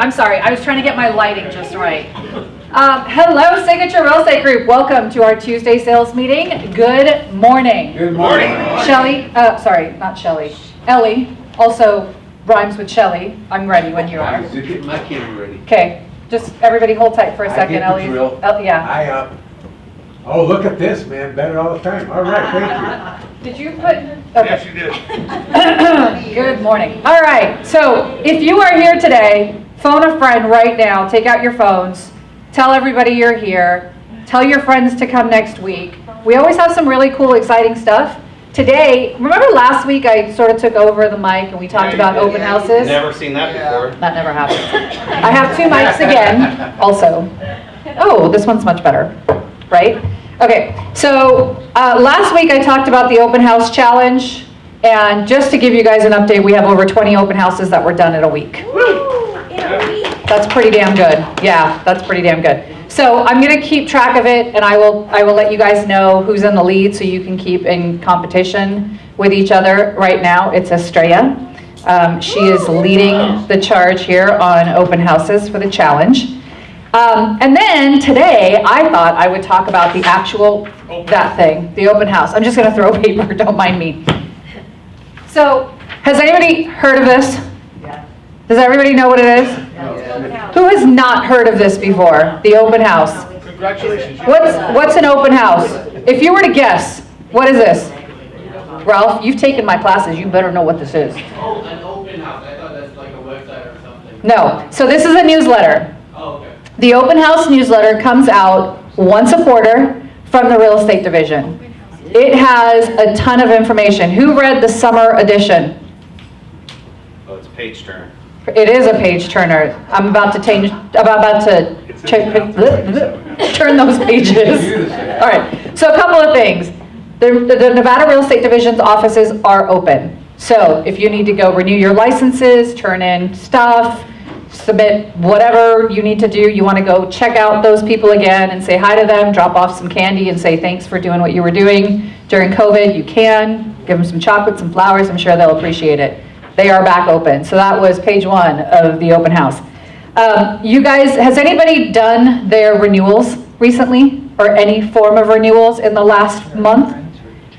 I'm sorry, I was trying to get my lighting just right. Hello, Signature Real Estate Group. Welcome to our Tuesday sales meeting. Good morning. Good morning. Shelly, sorry, not Shelly. Ellie, also rhymes with Shelly. I'm ready when you are. Get my camera ready. Okay, just everybody hold tight for a second, I Ellie. get the drill. Yeah. Oh, look at this, man. Better all the time. All right, thank you. Did you put? Yes, you did. Good morning. All right, so if you are here today, phone a friend right now. Take out your phones. Tell everybody you're here. Tell your friends to come next week. We always have some really cool, exciting stuff. Today, remember last week I sort of took over the mic and we talked about open houses? Never seen that before. That never happened. I have two mics again, also. Oh, this one's much better, right? Okay, so last week I talked about the open house challenge, and just to give you guys an update, we have over 20 open houses that were done in a week. That's pretty damn good. Yeah, that's pretty damn good. So I'm going to keep track of it, and I will let you guys know who's in the lead so you can keep in competition with each other. Right now, it's Estrella. She is leading the charge here on open houses for the challenge. And then today, I thought I would talk about the actual, that thing, the open house. I'm just going to throw paper, don't mind me. So, has anybody heard of this? Does everybody know what it is? Who has not heard of this before? The open house. Congratulations. What's an open house? If you were to guess, what is this? Ralph, you've taken my classes. You better know what this is. Oh, an open house. I thought that's like a website or something. No. So this is a newsletter. Oh, okay. The open house newsletter comes out once a quarter from the real estate division. It has a ton of information. Who read the summer edition? Oh, it's a page turner. It is a page turner. I'm about to turn those pages. All right. So a couple of things. The Nevada Real Estate Division's offices are open. So if you need to go renew your licenses, turn in stuff, submit whatever you need to do, you want to go check out those people again and say hi to them, drop off some candy and say thanks for doing what you were doing during COVID, you can. Give them some chocolate, some flowers. I'm sure they'll appreciate it. They are back open. So that was page one of the open house. You guys, has anybody done their renewals recently or any form of renewals in the last month?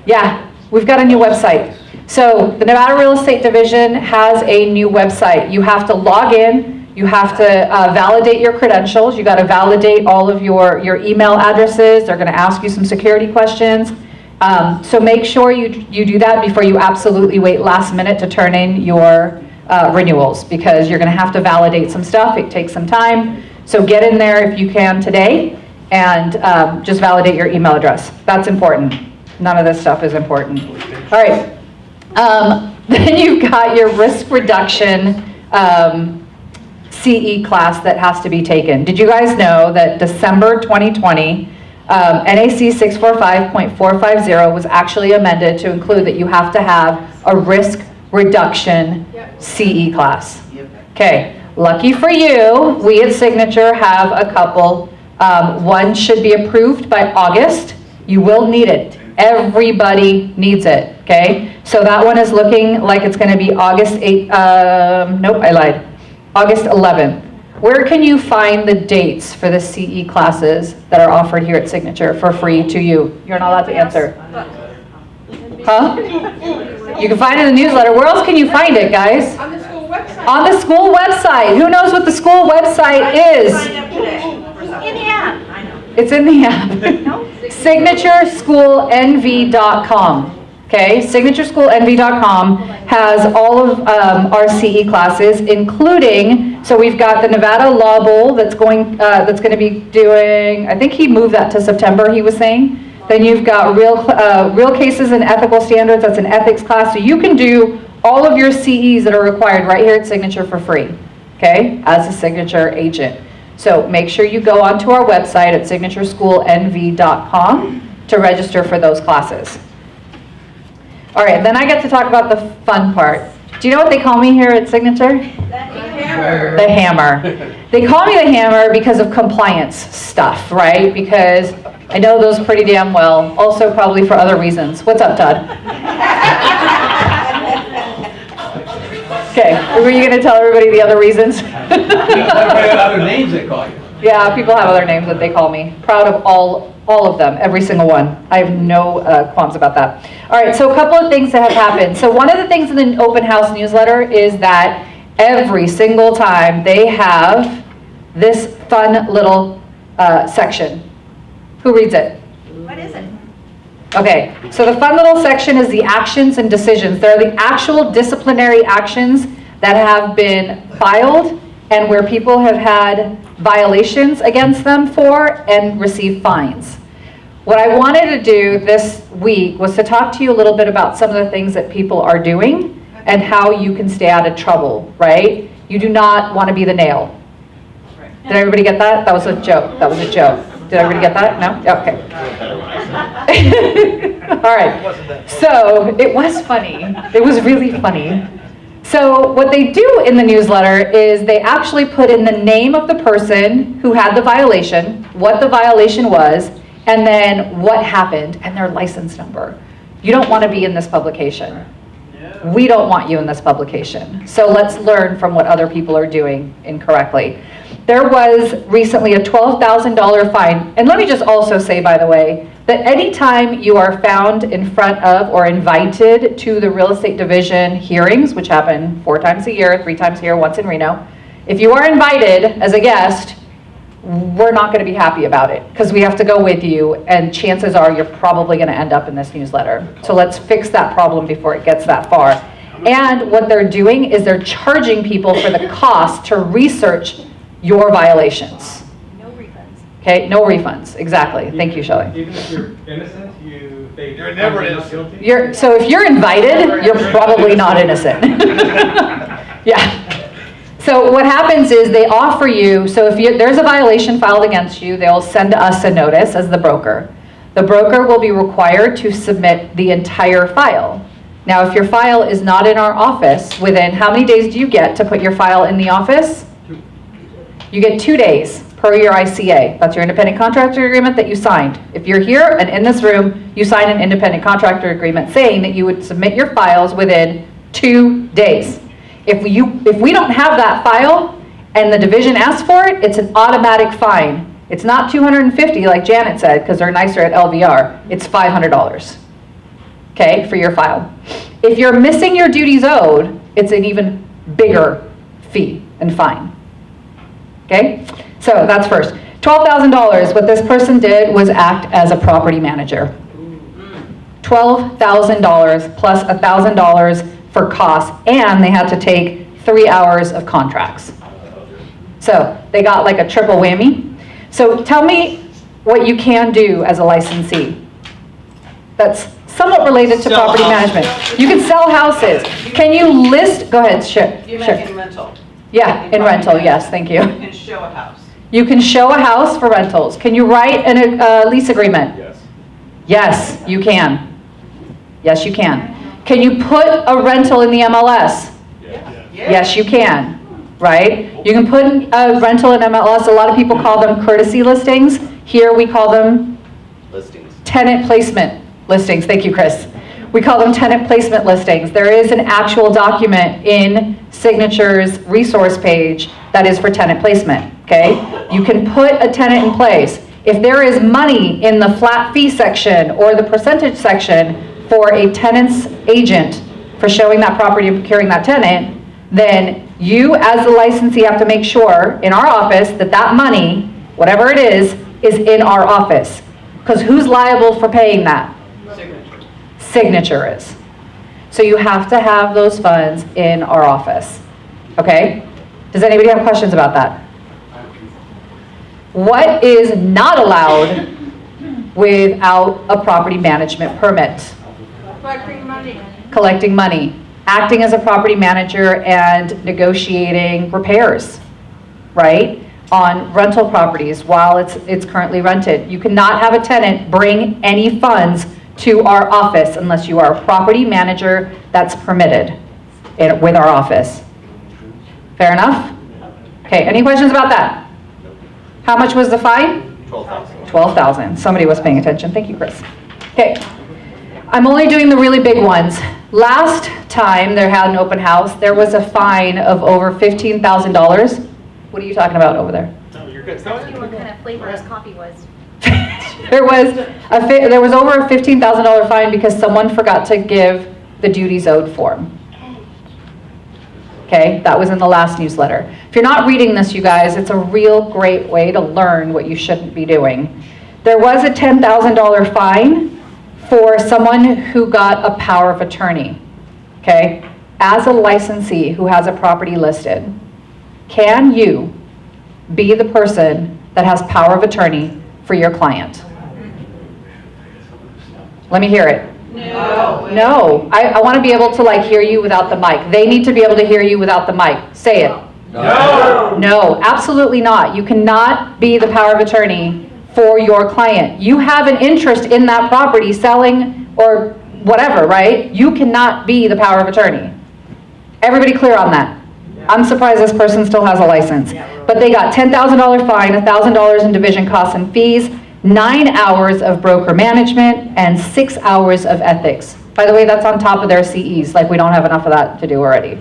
Yeah, we've got a new website. So the Nevada Real Estate Division has a new website. You have to log in. You have to validate your credentials. You got to validate all of your email addresses. They're going to ask you some security questions. So make sure you do that before you absolutely wait last minute to turn in your renewals, because you're going to have to validate some stuff. It takes some time. So get in there if you can today and just validate your email address. That's important. None of this stuff is important. All right. Then you've got your risk reduction CE class that has to be taken. Did you guys know that December 2020, NAC 645.450 was actually amended to include that you have to have a risk reduction CE class? Okay, lucky for you, we at Signature have a couple. One should be approved by August. You will need it. Everybody needs it, okay? So that one is looking like it's going to be August 8th, nope, I lied. August 11th. Where can you find the dates for the CE classes that are offered here at Signature for free to you? You're not allowed to answer. Huh? You can find it in the newsletter. Where else can you find it, guys? On the school website. On the school website. Who knows what the school website is? In the app. I know. It's in the app. SignatureSchoolNV.com. Okay, SignatureSchoolNV.com has all of our CE classes, including, so we've got the Nevada Law Bowl that's going to be doing, I think he moved that to September, he was saying. Then you've got real cases and ethical standards, that's an ethics class. So you can do all of your CEs that are required right here at Signature for free, okay, as a Signature agent. So make sure you go onto our website at SignatureSchoolNV.com to register for those classes. All right, then I get to talk about the fun part. Do you know what they call me here at Signature? The hammer. The hammer. They call me the hammer because of compliance stuff, right? Because I know those pretty damn well. Also probably for other reasons. What's up, Todd? Okay, were you gonna tell everybody the other reasons? Everybody have other names they call you. Yeah, people have other names that they call me. Proud of all of them, every single one. I have no qualms about that. All right, so a couple of things that have happened. So one of the things in the open house newsletter is that every single time they have this fun little section. Who reads it? What is it? Okay, so the fun little section is the actions and decisions. They're the actual disciplinary actions that have been filed and where people have had violations against them for and received fines. What I wanted to do this week was to talk to you a little bit about some of the things that people are doing and how you can stay out of trouble, right? You do not want to be the nail. Did everybody get that? That was a joke. That was a joke. Did everybody get that? No? Okay. All right. So it was funny. It was really funny. So what they do in the newsletter is they actually put in the name of the person who had the violation, what the violation was, and then what happened, and their license number. You don't want to be in this publication. We don't want you in this publication. So let's learn from what other people are doing incorrectly. There was recently a $12,000 fine. And let me just also say, by the way, that anytime you are found in front of or invited to the real estate division hearings, which happen 4 times a year, 3 times a year, once in Reno, if you are invited as a guest, we're not going to be happy about it because we have to go with you, and chances are you're probably going to end up in this newsletter. So let's fix that problem before it gets that far. And what they're doing is they're charging people for the cost to research your violations. No refunds. Okay, no refunds, exactly. Thank you, Shelley. Even if you're innocent, You're never not innocent. guilty? So if you're invited, you're probably not innocent. Yeah. So what happens is they offer you, so if there's a violation filed against you, they'll send us a notice as the broker. The broker will be required to submit the entire file. Now, if your file is not in our office, within how many days do you get to put your file in the office? You get 2 days per your ICA. That's your independent contractor agreement that you signed. If you're here and in this room, you sign an independent contractor agreement saying that you would submit your files within 2 days. If we don't have that file and the division asks for it, it's an automatic fine. It's not $250 like Janet said, because they're nicer at LVR. It's $500, okay, for your file. If you're missing your duties owed, it's an even bigger fee and fine. Okay, so that's first. $12,000, what this person did was act as a property manager. $12,000 plus $1,000 for costs, and they had to take 3 hours of contracts. So they got like a triple whammy. So tell me what you can do as a licensee. That's somewhat related to Sell property houses. management. You can sell houses. Can you list, go ahead, sure. You sure. meant in rental. Yeah, in rental, yes, thank you. You can show a house. You can show a house for rentals. Can you write a lease agreement? Yes. Yes, you can. Yes, you can. Can you put a rental in the MLS? Yes, you can, right? You can put a rental in MLS. A lot of people call them courtesy listings. Here we call them Listings. tenant placement listings. Thank you, Chris. We call them tenant placement listings. There is an actual document in Signature's resource page that is for tenant placement, okay? You can put a tenant in place. If there is money in the flat fee section or the percentage section for a tenant's agent for showing that property and procuring that tenant, then you as the licensee have to make sure in our office that that money, whatever it is in our office. Because who's liable for paying that? Signature. Signature is. So you have to have those funds in our office, okay? Does anybody have questions about that? What is not allowed without a property management permit? Collecting money. Collecting money, acting as a property manager and negotiating repairs, right? On rental properties while it's currently rented. You cannot have a tenant bring any funds to our office unless you are a property manager that's permitted with our office. Fair enough? Okay, any questions about that? How much was the fine? 12,000. 12,000. Somebody was paying attention. Thank you, Chris. Okay. I'm only doing the really big ones. Last time there had an open house, there was a fine of over $15,000. What are you talking about over there? No, you're good. Asking what kind of flavor his coffee was. There was over a $15,000 fine because someone forgot to give the duties owed form. Okay, that was in the last newsletter. If you're not reading this, you guys, it's a real great way to learn what you shouldn't be doing. There was a $10,000 fine for someone who got a power of attorney. Okay, as a licensee who has a property listed, can you be the person that has power of attorney for your client? Let me hear it. No. I want to be able to like hear you without the mic. They need to be able to hear you without the mic. Say it. No, absolutely not. You cannot be the power of attorney for your client. You have an interest in that property selling or whatever, right? You cannot be the power of attorney. Everybody clear on that? I'm surprised this person still has a license. But they got $10,000 fine, $1,000 in division costs and fees, 9 hours of broker management, and 6 hours of ethics. By the way, that's on top of their CEs, like we don't have enough of that to do already.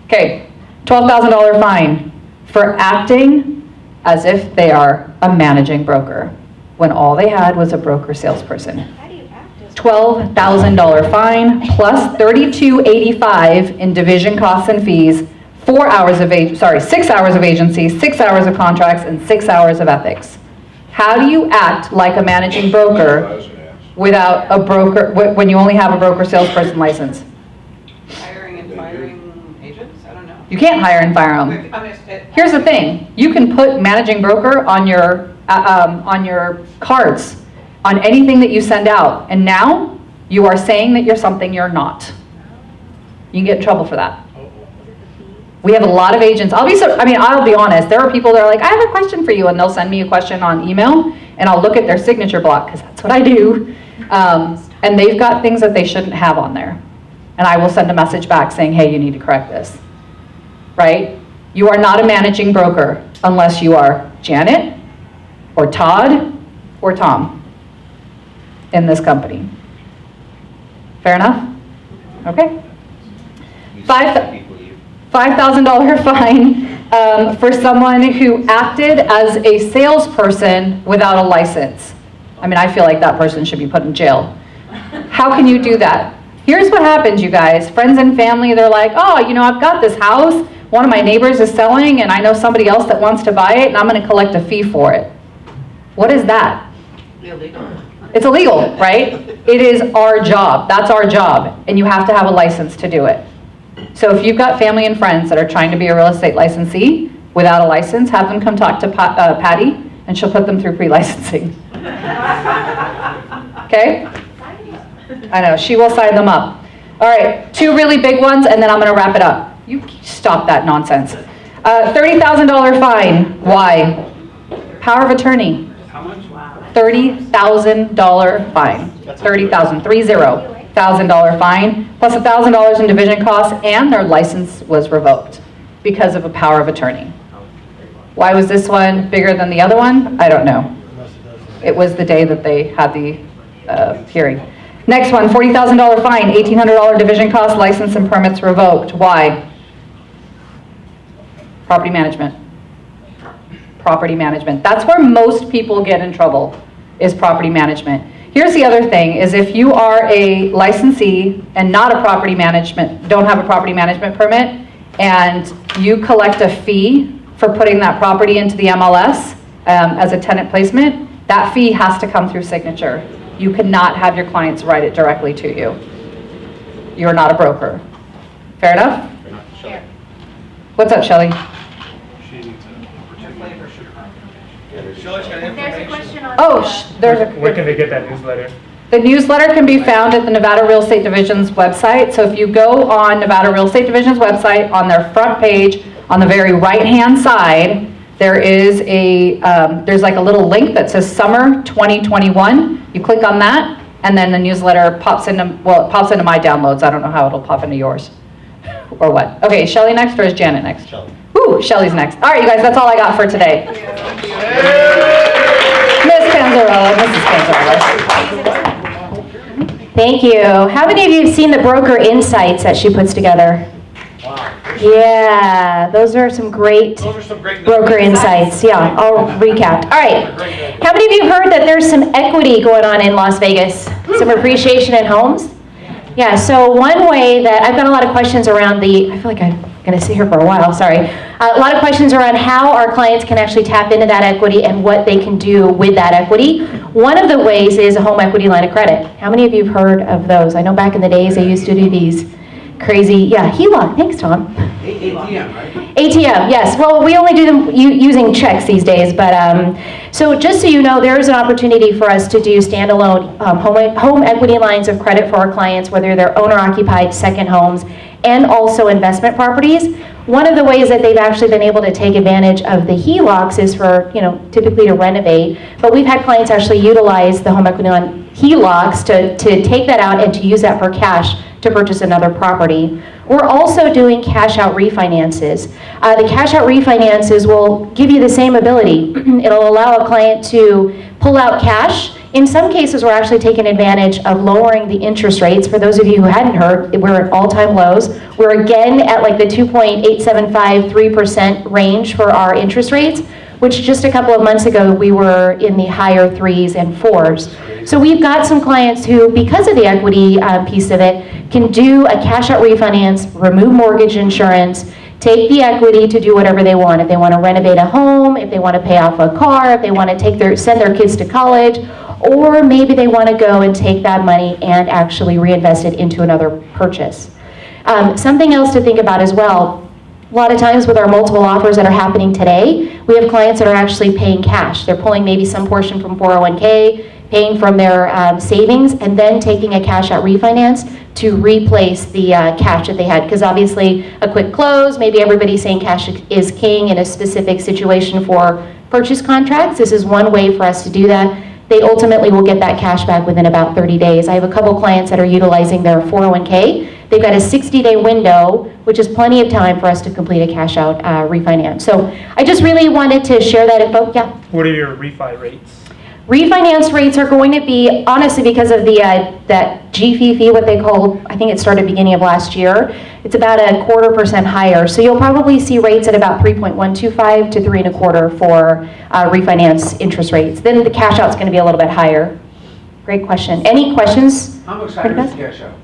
Okay, $12,000 fine for acting as if they are a managing broker, when all they had was a broker salesperson. How do you act as $12,000 fine plus $32.85 in division costs and fees, 6 hours of agency, 6 hours of contracts, and 6 hours of ethics. How do you act like a managing broker without a broker, when you only have a broker salesperson license? Hiring and firing agents? I don't know. You can't hire and fire them. Here's the thing, you can put managing broker on your cards, on anything that you send out, and now you are saying that you're something you're not. You can get in trouble for that. We have a lot of agents. I'll be honest, there are people that are like, I have a question for you, and they'll send me a question on email, and I'll look at their signature block, because that's what I do, and they've got things that they shouldn't have on there. And I will send a message back saying, hey, you need to correct this, right? You are not a managing broker unless you are Janet, or Todd, or Tom in this company. Fair enough? Okay. $5,000 fine for someone who acted as a salesperson without a license. I mean, I feel like that person should be put in jail. How can you do that? Here's what happens, you guys. Friends and family, they're like, oh, I've got this house. One of my neighbors is selling, and I know somebody else that wants to buy it, and I'm going to collect a fee for it. What is that? Illegal. It's illegal, right? It is our job. That's our job, and you have to have a license to do it. So if you've got family and friends that are trying to be a real estate licensee without a license, have them come talk to Patty, and she'll put them through pre-licensing. Okay? I know, she will sign them up. All right, 2 really big ones, and then I'm going to wrap it up. You stop that nonsense. $30,000 fine. Why? Power of attorney. How much? $30,000 fine. $30,000 fine, plus $1,000 in division costs, and their license was revoked because of a power of attorney. Why was this one bigger than the other one? I don't know. It was the day that they had the hearing. Next one, $40,000 fine, $1,800 division costs, license and permits revoked. Why? Property management. Property management. That's where most people get in trouble, is property management. Here's the other thing, is if you are a licensee and not a property management, don't have a property management permit, and you collect a fee for putting that property into the MLS as a tenant placement, that fee has to come through signature. You cannot have your clients write it directly to you. You're not a broker. Fair enough? Fair. What's up, Shelley? Shelley's got There's a information. question on. Oh, there's Where a, can they get that newsletter? the newsletter can be found at the Nevada Real Estate Division's website. So if you go on Nevada Real Estate Division's website, on their front page, on the very right-hand side, there is there's like a little link that says Summer 2021. You click on that, and then the newsletter pops into my downloads. I don't know how it'll pop into yours. Or what? Okay, Shelley next, or is Janet next? Shelley. Woo, Shelley's next. All right, you guys, that's all I got for today. Miss Panzarella, Mrs. Panzarella. Thank you. How many of you have seen the broker insights that she puts together? Wow. Yeah, those are some great Those are some great broker insights. Yeah, I'll recap. All right. How many of you heard that there's some equity going on in Las Vegas? Some appreciation in homes? Yeah, so one way that, I've got a lot of questions around I feel like I'm going to sit here for a while, sorry. A lot of questions around how our clients can actually tap into that equity and what they can do with that equity. One of the ways is a home equity line of credit. How many of you have heard of those? I know back in the days they used to do these crazy, HELOC, thanks Tom. ATM, right? ATM, yes. Well, we only do them using checks these days, but so just so you know, there is an opportunity for us to do standalone home equity lines of credit for our clients, whether they're owner-occupied second homes and also investment properties. One of the ways that they've actually been able to take advantage of the HELOCs is for, typically to renovate, but we've had clients actually utilize the home equity line HELOCs to take that out and to use that for cash to purchase another property. We're also doing cash out refinances. The cash out refinances will give you the same ability. It'll allow a client to pull out cash. In some cases, we're actually taking advantage of lowering the interest rates. For those of you who hadn't heard, we're at all-time lows. We're again at like the 2.875, 3% range for our interest rates, which just a couple of months ago, we were in the higher 3s and 4s. So we've got some clients who, because of the equity piece of it, can do a cash out refinance, remove mortgage insurance, take the equity to do whatever they want. If they want to renovate a home, if they want to pay off a car, if they want to send their kids to college, or maybe they want to go and take that money and actually reinvest it into another purchase. Something else to think about as well. A lot of times with our multiple offers that are happening today, we have clients that are actually paying cash. They're pulling maybe some portion from 401k, paying from their savings, and then taking a cash out refinance to replace the cash that they had. Because obviously a quick close, maybe everybody's saying cash is king in a specific situation for purchase contracts. This is one way for us to do that. They ultimately will get that cash back within about 30 days. I have a couple clients that are utilizing their 401k. They've got a 60-day window, which is plenty of time for us to complete a cash out refinance. So I just really wanted to share that info. Yeah. What are your refi rates? Refinance rates are going to be, honestly, because of the that GFI fee, what they call, I think it started beginning of last year, it's about 0.25% higher. So you'll probably see rates at about 3.125 to 3.25 for refinance interest rates. Then the cash out's going to be a little bit higher. Great question. Any questions? How much higher is cash out?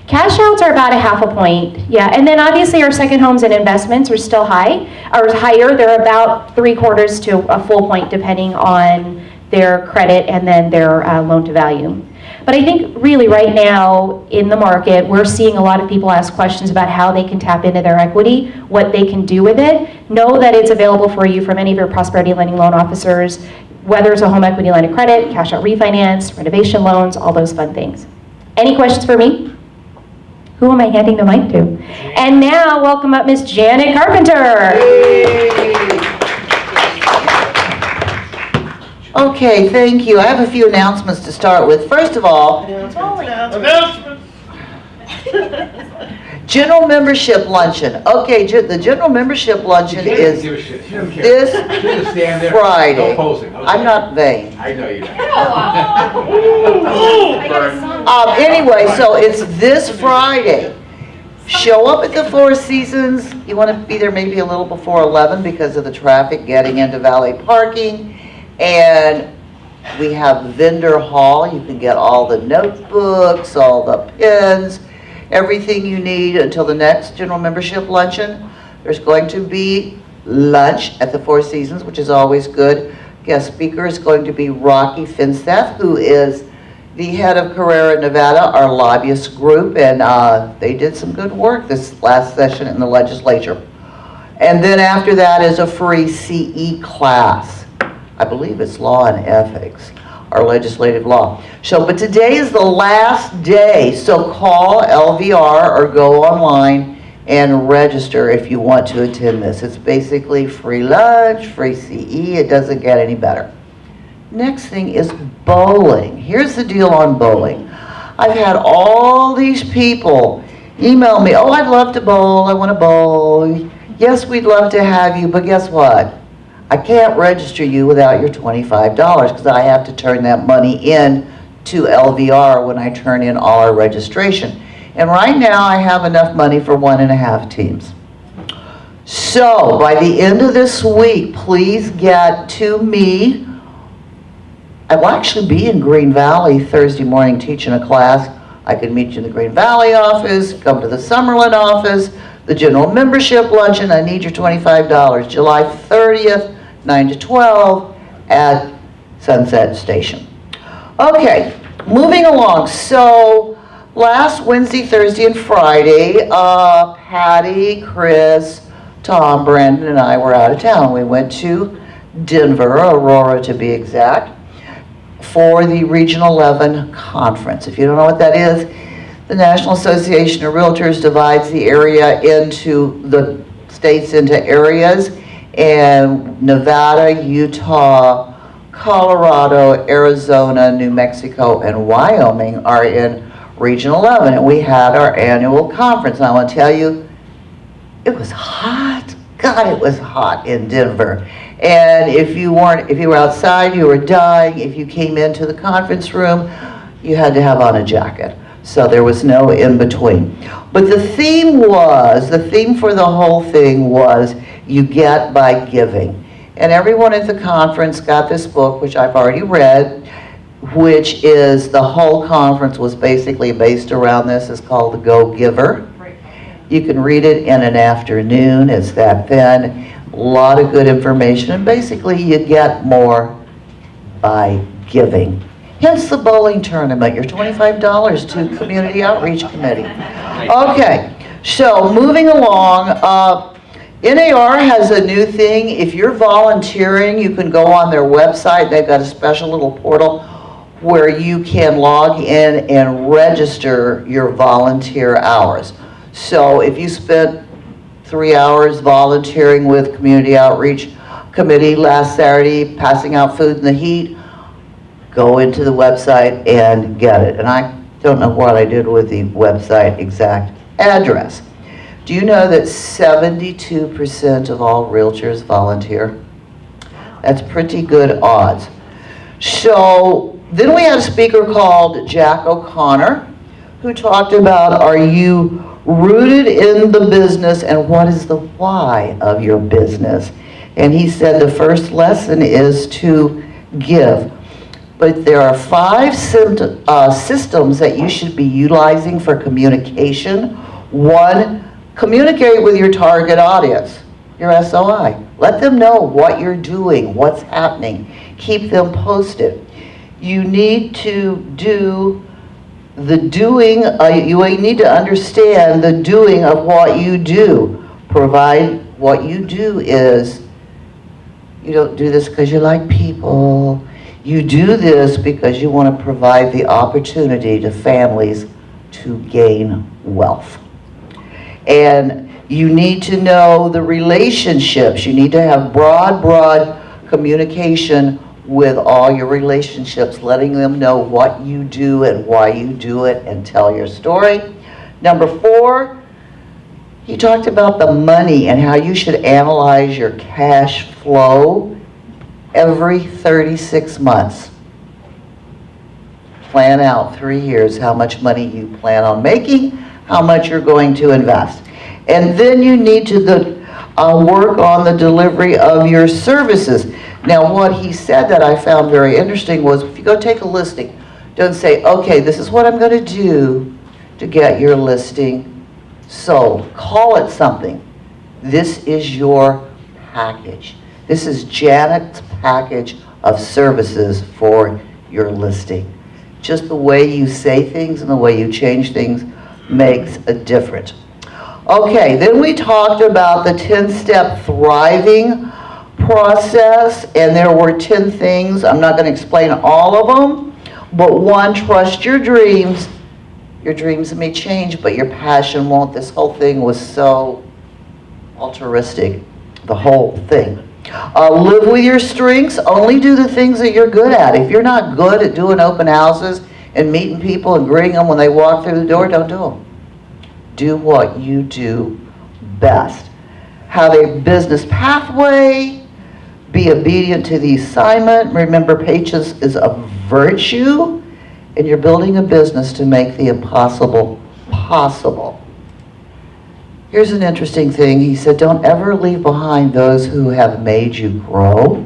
Cash outs are about 0.5 point, yeah. And then obviously our second homes and investments are still higher. They're about 3/4 to a full point depending on their credit and then their loan to value. But I think really right now in the market, we're seeing a lot of people ask questions about how they can tap into their equity, what they can do with it. Know that it's available for you from any of your Prosperity Lending loan officers, whether it's a home equity line of credit, cash out refinance, renovation loans, all those fun things. Any questions for me? Who am I handing the mic to? And now, welcome up Miss Janet Carpenter. Okay, thank you. I have a few announcements to start with. First of all, Announcements. general membership luncheon. Okay, the general membership luncheon She doesn't is give a shit. She don't care. this She just stand there. Friday. No posing. Okay. I'm not vain. I know you don't. I got a song. Anyway, so it's this Friday. Show up at the Four Seasons. You want to be there maybe a little before 11 because of the traffic getting into valet parking. And we have vendor hall. You can get all the notebooks, all the pens, everything you need until the next general membership luncheon. There's going to be lunch at the Four Seasons, which is always good. Guest speaker is going to be Rocky Finstaff, who is the head of Carrera, Nevada, our lobbyist group, and they did some good work this last session in the legislature. And then after that is a free CE class. I believe it's law and ethics, our legislative law. So, but today is the last day, so call LVR or go online and register if you want to attend this. It's basically free lunch, free CE, it doesn't get any better. Next thing is bowling. Here's the deal on bowling. I've had all these people email me, oh, I'd love to bowl, I want to bowl. Yes, we'd love to have you, but guess what? I can't register you without your $25 because I have to turn that money in to LVR when I turn in all our registration. And right now, I have enough money for 1.5 teams. So, by the end of this week, please get to me. I will actually be in Green Valley Thursday morning teaching a class. I can meet you in the Green Valley office, come to the Summerlin office, the general membership luncheon. I need your $25. July 30th, 9 to 12 at Sunset Station. Okay, moving along. So, last Wednesday, Thursday, and Friday, Patty, Chris, Tom, Brandon, and I were out of town. We went to Denver, Aurora to be exact, for the Regional 11 Conference. If you don't know what that is, the National Association of Realtors divides the area into the states into areas, and Nevada, Utah, Colorado, Arizona, New Mexico, and Wyoming are in Region 11, and we had our annual conference. And I want to tell you, it was hot. God, it was hot in Denver. And if you were outside, you were dying. If you came into the conference room, you had to have on a jacket. So there was no in between. But the theme for the whole thing was you get by giving. And everyone at the conference got this book, which I've already read, which is, the whole conference was basically based around this. It's called The Go Giver. You can read it in an afternoon. It's that thin. A lot of good information. And basically, you get more by giving. Hence the bowling tournament, your $25 to Community Outreach Committee. Okay, so moving along, NAR has a new thing. If you're volunteering, you can go on their website. They've got a special little portal where you can log in and register your volunteer hours. So if you spent 3 hours volunteering with Community Outreach Committee last Saturday, passing out food in the heat, go into the website and get it. And I don't know what I did with the website exact address. Do you know that 72% of all realtors volunteer? That's pretty good odds. So then we had a speaker called Jack O'Connor who talked about, are you rooted in the business and what is the why of your business? And he said the first lesson is to give. But there are 5 systems that you should be utilizing for communication. 1, communicate with your target audience, your SOI. Let them know what you're doing, what's happening. Keep them posted. You need to do the doing, you need to understand the doing of what you do. Provide what you do is, you don't do this because you like people. You do this because you want to provide the opportunity to families to gain wealth. And you need to know the relationships. You need to have broad communication with all your relationships, letting them know what you do and why you do it, and tell your story. Number 4, he talked about the money and how you should analyze your cash flow every 36 months. Plan out 3 years how much money you plan on making, how much you're going to invest. And then you need to work on the delivery of your services. Now, what he said that I found very interesting was, if you go take a listing, don't say, okay, this is what I'm going to do to get your listing sold. Call it something. This is your package. This is Janet's package of services for your listing. Just the way you say things and the way you change things makes a difference. Okay, then we talked about the 10-step thriving process, and there were 10 things. I'm not going to explain all of them, but 1, trust your dreams. Your dreams may change, but your passion won't. This whole thing was so altruistic, the whole thing. Live with your strengths. Only do the things that you're good at. If you're not good at doing open houses and meeting people and greeting them when they walk through the door, don't do them. Do what you do best. Have a business pathway. Be obedient to the assignment. Remember, patience is a virtue. and you're building a business to make the impossible possible. Here's an interesting thing. He said, don't ever leave behind those who have made you grow.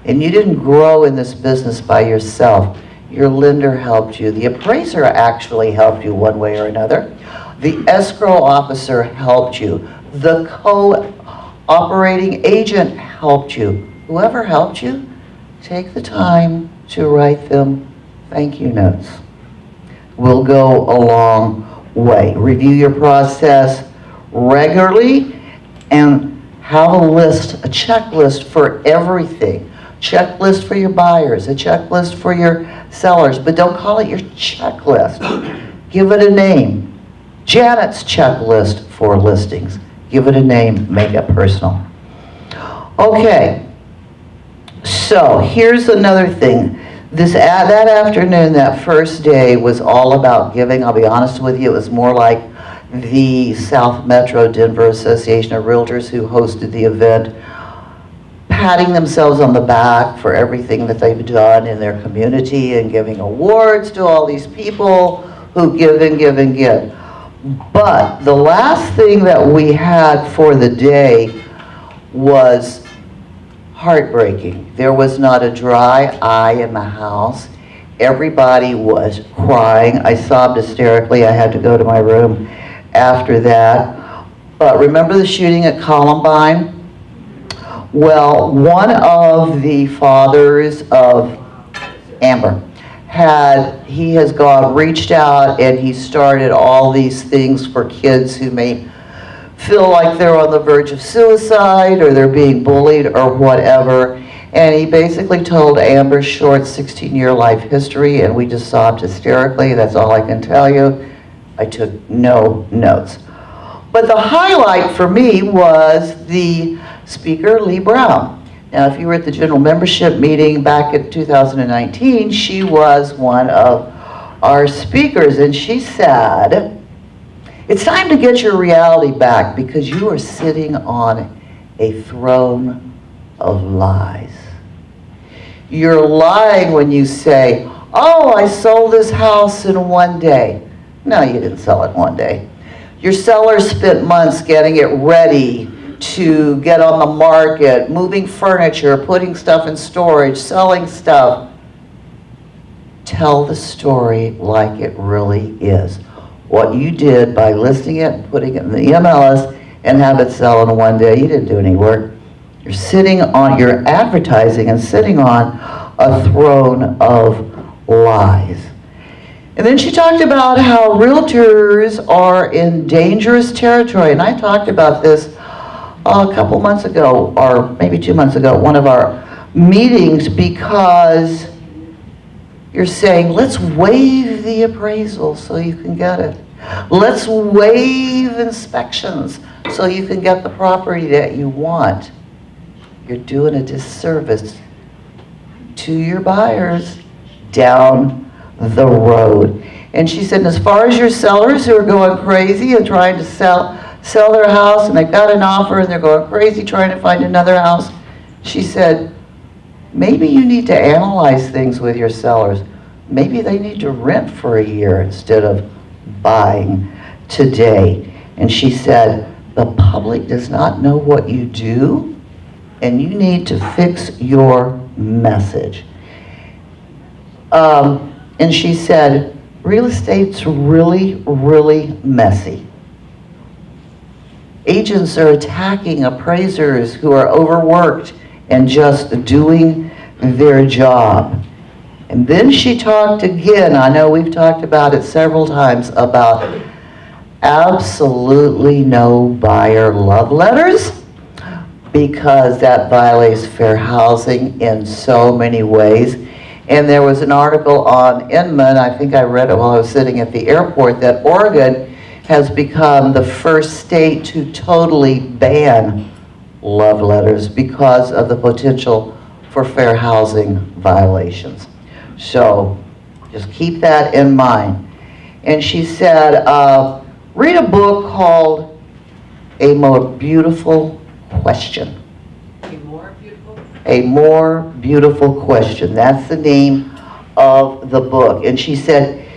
And you didn't grow in this business by yourself. Your lender helped you. The appraiser actually helped you one way or another. The escrow officer helped you. The co-operating agent helped you. Whoever helped you, take the time to write them thank you notes. Will go a long way. Review your process regularly and have a list, a checklist for everything. Checklist for your buyers, a checklist for your sellers, but don't call it your checklist. Give it a name. Janet's checklist for listings. Give it a name, make it personal. Okay, so here's another thing. That afternoon, that first day was all about giving. I'll be honest with you, it was more like the South Metro Denver Association of Realtors who hosted the event, patting themselves on the back for everything that they've done in their community and giving awards to all these people who give and give and give. But the last thing that we had for the day was heartbreaking. There was not a dry eye in the house. Everybody was crying. I sobbed hysterically. I had to go to my room after that. But remember the shooting at Columbine? Well, one of the fathers of Amber reached out and he started all these things for kids who may feel like they're on the verge of suicide or they're being bullied or whatever. And he basically told Amber's short 16-year life history, and we just sobbed hysterically. That's all I can tell you. I took no notes. But the highlight for me was the speaker, Lee Brown. Now, if you were at the general membership meeting back in 2019, she was one of our speakers, and she said, it's time to get your reality back because you are sitting on a throne of lies. You're lying when you say, oh, I sold this house in one day. No, you didn't sell it in one day. Your seller spent months getting it ready to get on the market, moving furniture, putting stuff in storage, selling stuff. Tell the story like it really is. What you did by listing it, putting it in the MLS, and have it sell in one day, you didn't do any work. You're advertising and sitting on a throne of lies. And then she talked about how realtors are in dangerous territory, and I talked about this a couple months ago, or maybe 2 months ago, at one of our meetings, because you're saying, let's waive the appraisal so you can get it. Let's waive inspections so you can get the property that you want. You're doing a disservice to your buyers down the road. And she said, as far as your sellers who are going crazy and trying to sell their house, and they've got an offer and they're going crazy trying to find another house, she said, maybe you need to analyze things with your sellers. Maybe they need to rent for a year instead of buying today. And she said, the public does not know what you do, and you need to fix your message. And she said, real estate's really, really messy. Agents are attacking appraisers who are overworked and just doing their job. And then she talked again, I know we've talked about it several times, about absolutely no buyer love letters, because that violates fair housing in so many ways. And there was an article on Inman, I think I read it while I was sitting at the airport, that Oregon has become the first state to totally ban love letters because of the potential for fair housing violations. So just keep that in mind. And she said, read a book called A More Beautiful Question. A more beautiful? A More Beautiful Question. That's the name of the book. And she said,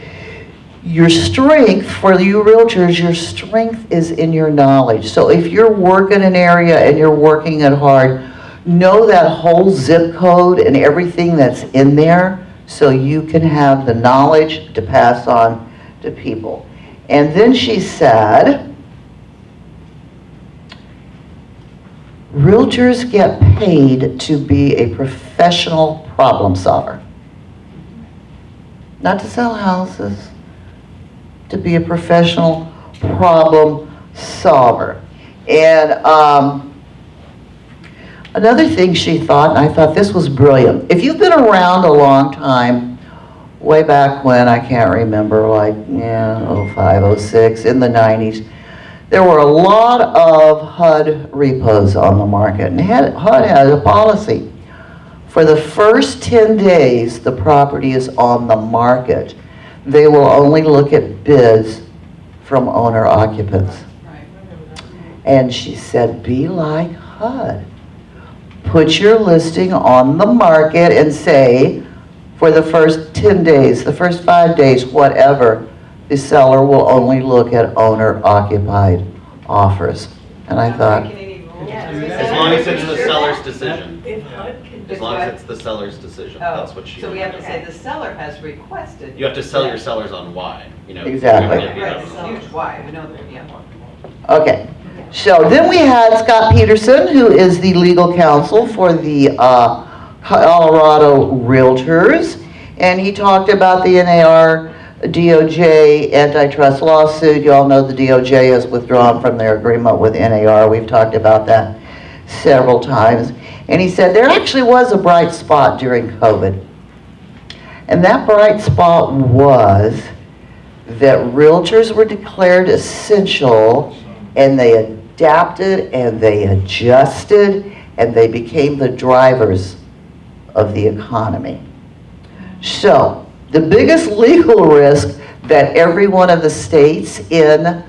your strength, for you realtors, your strength is in your knowledge. So if you're working an area and you're working it hard, know that whole zip code and everything that's in there so you can have the knowledge to pass on to people. And then she said, realtors get paid to be a professional problem solver. Not to sell houses, to be a professional problem solver. And another thing she thought, and I thought this was brilliant. If you've been around a long time, way back when, I can't remember, like, 05, 06, in the 90s, there were a lot of HUD repos on the market. And HUD had a policy. For the first 10 days the property is on the market, they will only look at bids from owner occupants. And she said, be like HUD. Put your listing on the market and say, for the first 10 days, the first 5 days, whatever, the seller will only look at owner-occupied offers. And I thought, As long as it's the seller's decision. As long as it's the seller's decision, that's what she. So we have to say the seller has requested. You have to sell your sellers on why, you know. Exactly. Right, it's a huge why, we know that, yeah. okay. So then we had Scott Peterson, who is the legal counsel for the Colorado Realtors, and he talked about the NAR DOJ antitrust lawsuit. You all know the DOJ has withdrawn from their agreement with NAR. We've talked about that several times. And he said there actually was a bright spot during COVID. And that bright spot was that realtors were declared essential, and they adapted and they adjusted and they became the drivers of the economy. So the biggest legal risk that every one of the states in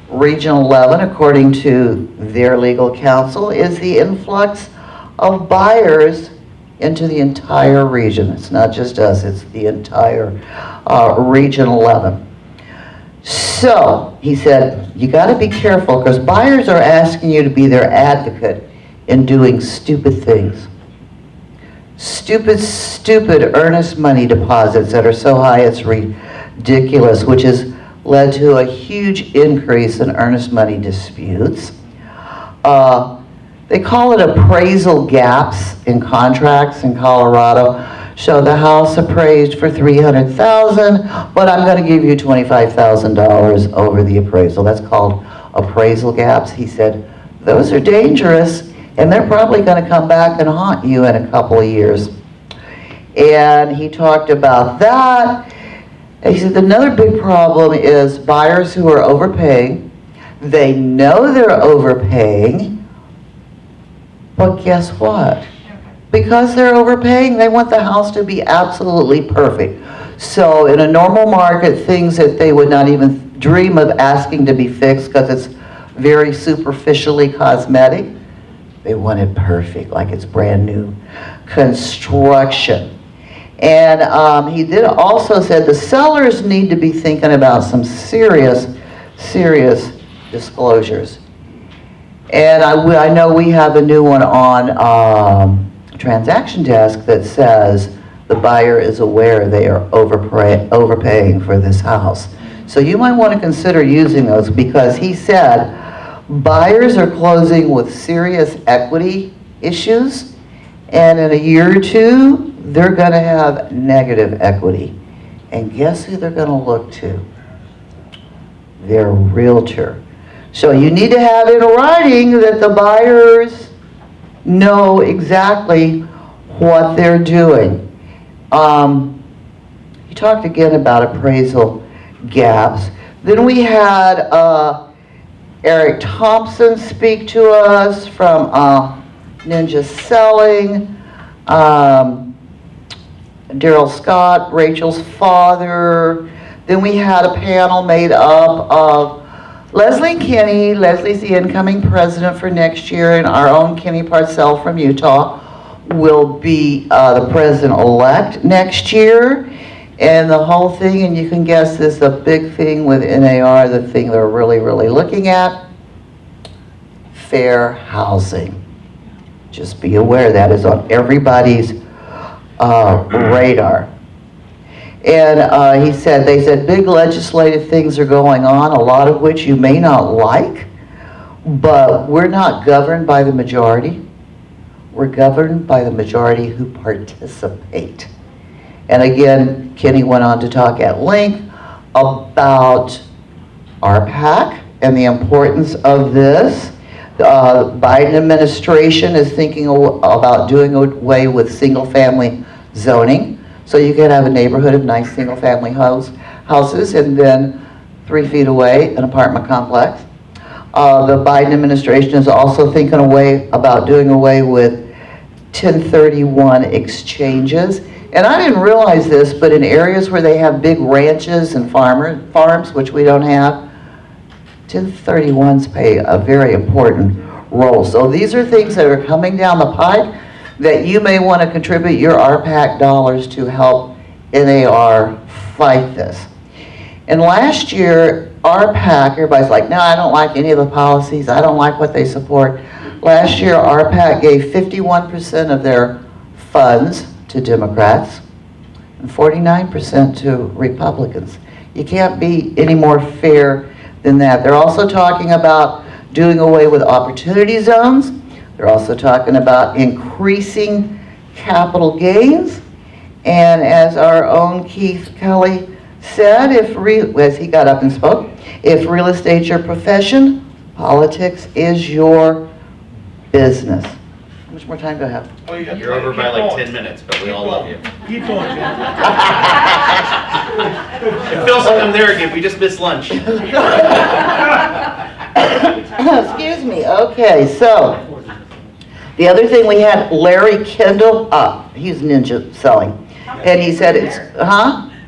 Region 11, according to their legal counsel, is the influx of buyers into the entire region. It's not just us, it's the entire Region 11. So he said, you got to be careful because buyers are asking you to be their advocate in doing stupid things. Stupid earnest money deposits that are so high it's ridiculous, which has led to a huge increase in earnest money disputes. They call it appraisal gaps in contracts in Colorado. So the house appraised for $300,000, but I'm going to give you $25,000 over the appraisal. That's called appraisal gaps. He said, those are dangerous, and they're probably going to come back and haunt you in a couple of years. And he talked about that. And he said another big problem is buyers who are overpaying. They know they're overpaying, but guess what? Because they're overpaying, they want the house to be absolutely perfect. So in a normal market, things that they would not even dream of asking to be fixed because it's very superficially cosmetic, they want it perfect, like it's brand new construction. And he did also said the sellers need to be thinking about some serious disclosures. And I know we have a new one on transaction desk that says the buyer is aware they are overpaying for this house. So you might want to consider using those because he said buyers are closing with serious equity issues, and in a year or two, they're going to have negative equity. And guess who they're going to look to? Their realtor. So you need to have in writing that the buyers know exactly what they're doing. He talked again about appraisal gaps. Then we had Eric Thompson speak to us from Ninja Selling. Daryl Scott, Rachel's father. Then we had a panel made up of Leslie Kinney. Leslie's the incoming president for next year, and our own Kimmy Parcell from Utah. will be the president-elect next year. And the whole thing, and you can guess this, the big thing with NAR, the thing they're really, really looking at, fair housing. Just be aware that is on everybody's radar. And they said big legislative things are going on, a lot of which you may not like, but we're not governed by the majority. We're governed by the majority who participate. And again, Kenny went on to talk at length about RPAC and the importance of this. The Biden administration is thinking about doing away with single-family zoning. So you can have a neighborhood of nice single-family houses and then 3 feet away, an apartment complex. The Biden administration is also thinking about doing away with 1031 exchanges. And I didn't realize this, but in areas where they have big ranches and farms, which we don't have, 1031s play a very important role. So these are things that are coming down the pipe that you may want to contribute your RPAC dollars to help NAR fight this. And last year, RPAC, everybody's like, no, I don't like any of the policies. I don't like what they support. Last year, RPAC gave 51% of their funds to Democrats and 49% to Republicans. You can't be any more fair than that. They're also talking about doing away with opportunity zones. They're also talking about increasing capital gains. And as our own Keith Kelly said, as he got up and spoke, if real estate's your profession, politics is your business. How much more time do I have? Oh, you got You're over by like 10 minutes, but we all love you. Keep going, Jim. If Phil's come there again, we just missed lunch. Excuse me. Okay, so the other thing we had, Larry Kendall, he's ninja selling. And he said it's,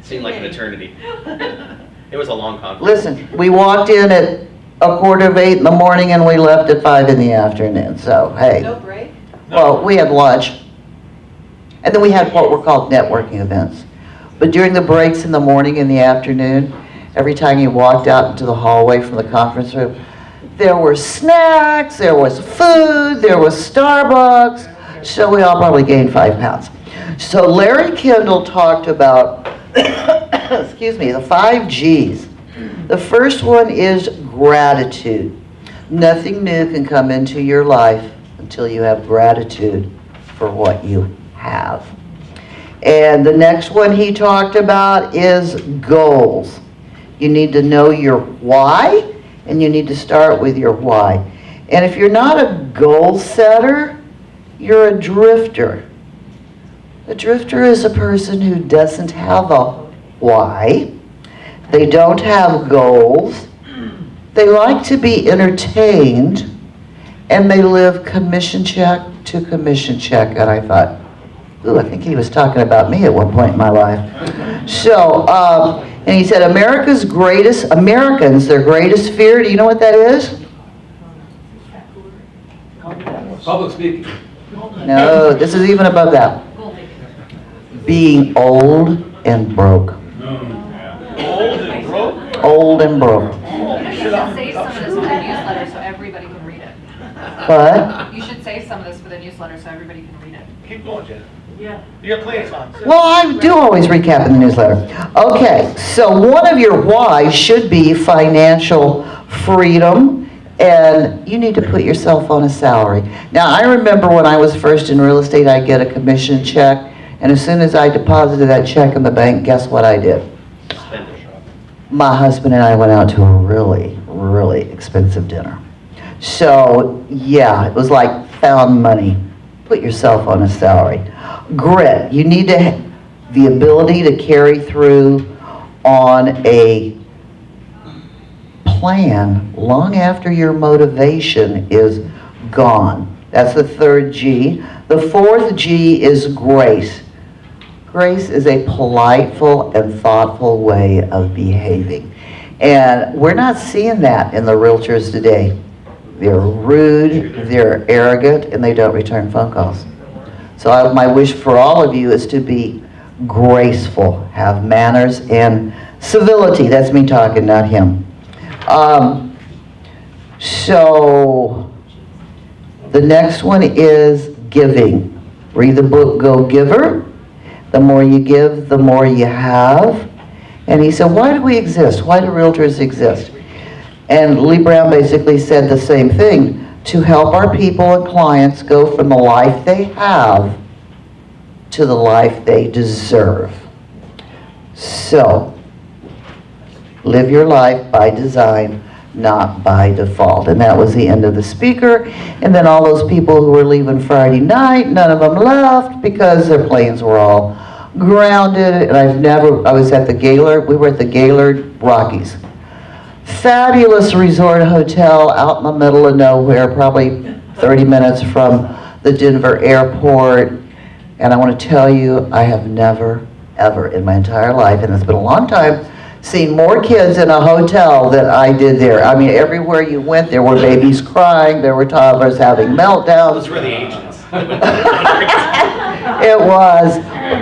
Seemed like an eternity. It was a long conference. Listen, we walked in at 7:45 in the morning and we left at 5 in the afternoon, so hey. No break? Well, we had lunch, and then we had what were called networking events. But during the breaks in the morning and the afternoon, every time you walked out into the hallway from the conference room, there were snacks, there was food, there was Starbucks, so we all probably gained 5 pounds. So Larry Kendall talked about, excuse me, the 5 G's. The first one is gratitude. Nothing new can come into your life until you have gratitude for what you have. And the next one he talked about is goals. You need to know your why, and you need to start with your why. And if you're not a goal setter, you're a drifter. A drifter is a person who doesn't have a why. They don't have goals. They like to be entertained, and they live commission check to commission check. And I thought, ooh, I think he was talking about me at one point in my life. So, and he said, Americans, their greatest fear, do you know what that is? Public speaking. No, this is even above that. Being old and broke. Old and broke? Old and broke. You should save some of this for the newsletter so everybody can read it. But, You should save some of this for the newsletter so everybody can read it. Keep going, Jen. Yeah. You got plenty of time. well, I do always recap in the newsletter. Okay, so one of your whys should be financial freedom, and you need to put yourself on a salary. Now, I remember when I was first in real estate, I'd get a commission check, and as soon as I deposited that check in the bank, guess what I did? Spend it. My husband and I went out to a really, really expensive dinner. So, yeah, it was like found money. Put yourself on a salary. Grit. You need to have the ability to carry through on a plan long after your motivation is gone. That's the 3rd G. The 4th G is grace. Grace is a politeful and thoughtful way of behaving. And we're not seeing that in the realtors today. They're rude, they're arrogant, and they don't return phone calls. So my wish for all of you is to be graceful, have manners and civility. That's me talking, not him. So the next one is giving. Read the book, Go Giver. The more you give, the more you have. And he said, why do we exist? Why do realtors exist? And Lee Brown basically said the same thing, to help our people and clients go from the life they have to the life they deserve. So, live your life by design, not by default. And that was the end of the speaker. And then all those people who were leaving Friday night, none of them left because their planes were all grounded. And I was at the Gaylord, we were at the Gaylord Rockies. Fabulous resort hotel out in the middle of nowhere, probably 30 minutes from the Denver airport. And I want to tell you, I have never, ever in my entire life, and it's been a long time, seen more kids in a hotel than I did there. I mean, everywhere you went, there were babies crying, there were toddlers having meltdowns. Those were the agents. It was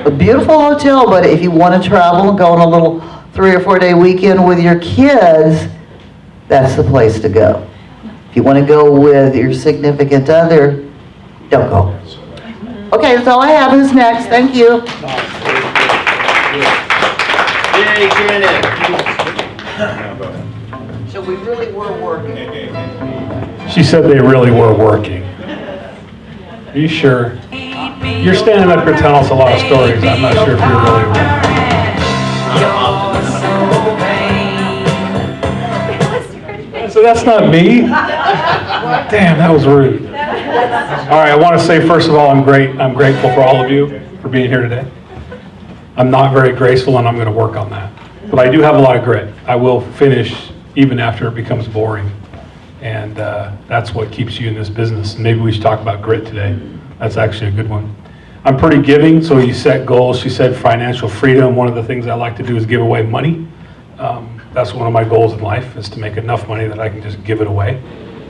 a beautiful hotel, but if you want to travel and go on a little 3 or 4 day weekend with your kids, that's the place to go. If you want to go with your significant other, don't go. Okay, that's all I have. Who's next? Thank you. Yay, Shannon. So we really were working. She said they really were working. Are you sure? You're standing up here telling us a lot of stories. I'm not sure if you're really working. So that's not me? Damn, that was rude. All right, I want to say, first of all, I'm grateful for all of you for being here today. I'm not very graceful, and I'm going to work on that. But I do have a lot of grit. I will finish even after it becomes boring. And that's what keeps you in this business. Maybe we should talk about grit today. That's actually a good one. I'm pretty giving, so you set goals. She said financial freedom. One of the things I like to do is give away money. That's one of my goals in life, is to make enough money that I can just give it away.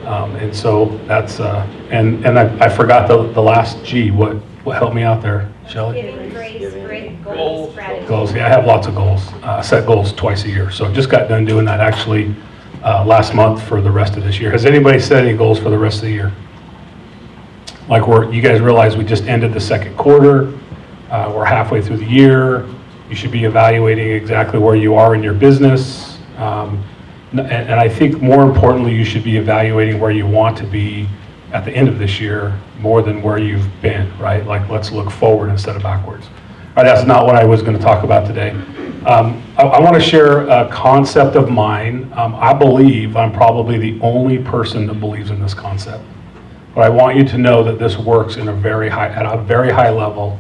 And so that's, and I forgot the last G. What helped me out there, Shelley? Giving, grace, grit, goals, gratitude. Goals, yeah, I have lots of goals. I set goals twice a year. So just got done doing that actually last month for the rest of this year. Has anybody set any goals for the rest of the year? Like you guys realize we just ended the second quarter. We're halfway through the year. You should be evaluating exactly where you are in your business. And I think more importantly, you should be evaluating where you want to be at the end of this year more than where you've been, right? Like, let's look forward instead of backwards. All right, that's not what I was going to talk about today. I want to share a concept of mine. I believe I'm probably the only person that believes in this concept. But I want you to know that this works at a very high level,